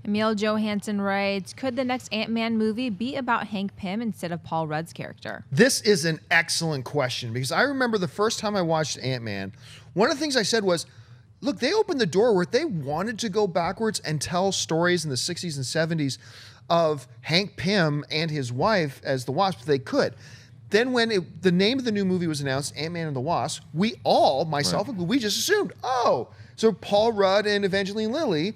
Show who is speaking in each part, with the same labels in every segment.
Speaker 1: Emil Johansson writes, could the next Ant-Man movie be about Hank Pym instead of Paul Rudd's character?
Speaker 2: This is an excellent question because I remember the first time I watched Ant-Man, one of the things I said was, look, they opened the door where they wanted to go backwards and tell stories in the 60s and 70s of Hank Pym and his wife as the Wasp. They could. Then when the name of the new movie was announced, Ant-Man and the Wasp, we all, myself included, we just assumed, oh, so Paul Rudd and Evangeline Lilly.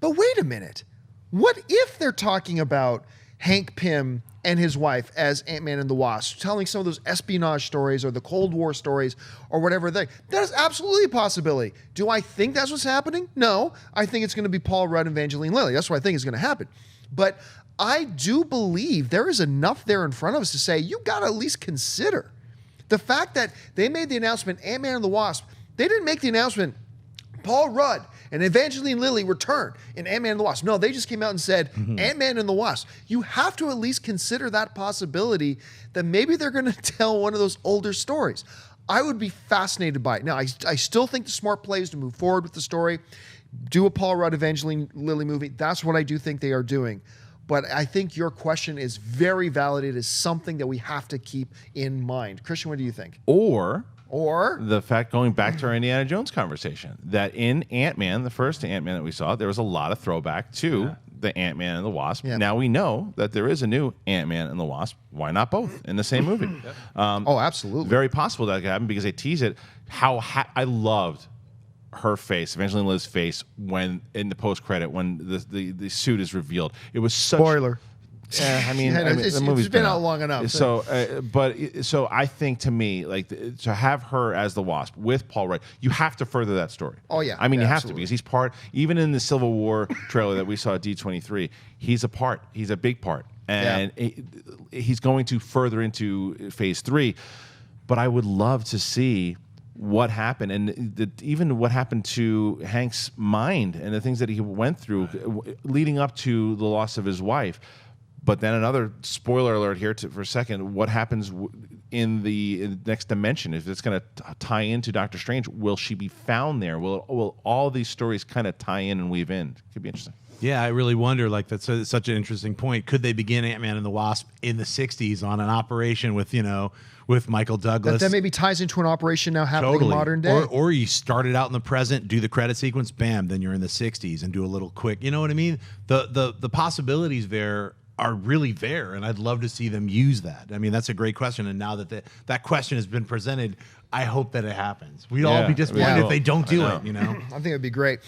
Speaker 2: But wait a minute. What if they're talking about Hank Pym and his wife as Ant-Man and the Wasp, telling some of those espionage stories or the Cold War stories or whatever they... That is absolutely a possibility. Do I think that's what's happening? No. I think it's going to be Paul Rudd and Evangeline Lilly. That's what I think is going to happen. But I do believe there is enough there in front of us to say, you got to at least consider the fact that they made the announcement, Ant-Man and the Wasp. They didn't make the announcement, Paul Rudd and Evangeline Lilly return in Ant-Man and the Wasp. No, they just came out and said, Ant-Man and the Wasp. You have to at least consider that possibility that maybe they're going to tell one of those older stories. I would be fascinated by it. Now, I still think the smart play is to move forward with the story, do a Paul Rudd, Evangeline Lilly movie. That's what I do think they are doing. But I think your question is very valid. It is something that we have to keep in mind. Christian, what do you think?
Speaker 3: Or the fact, going back to our Indiana Jones conversation, that in Ant-Man, the first Ant-Man that we saw, there was a lot of throwback to the Ant-Man and the Wasp. Yeah. Now we know that there is a new Ant-Man and the Wasp. Why not both in the same movie?
Speaker 2: Oh, absolutely.
Speaker 3: Very possible that could happen because they tease it. I loved her face, Evangeline Lilly's face, when in the post-credit, when the suit is revealed. It was such...
Speaker 2: Spoiler.
Speaker 3: I mean,
Speaker 2: the movie's been out long enough.
Speaker 3: So I think, to me, like, to have her as the Wasp with Paul Rudd, you have to further that story.
Speaker 2: Oh yeah,
Speaker 3: I mean, you have
Speaker 2: absolutely.
Speaker 3: to, because he's part. Even in the Civil War trailer that we saw at D23, he's a part. He's a big part, and he's going to further into Phase 3. But I would love to see what happened, and even what happened to Hank's mind and the things that he went through leading up to the loss of his wife. But then another spoiler alert here for a second. What happens in the next dimension? If it's going to tie into Doctor Strange, will she be found there? Will all these stories kind of tie in and weave in? Could be interesting.
Speaker 4: Yeah, I really wonder. Like, that's such an interesting point. Could they begin Ant-Man and the Wasp in the '60s on an operation with Michael Douglas?
Speaker 2: That maybe ties into an operation now happening in modern day.
Speaker 4: Or you start it out in the present, do the credit sequence, bam, then you're in the '60s and do a little quick. You know what I mean? The possibilities there are really there, and I'd love to see them use that. I mean, that's a great question, and now that that question has been presented, I hope that it happens. We'd all be disappointed if they don't do it, you know?
Speaker 2: I think it'd be great.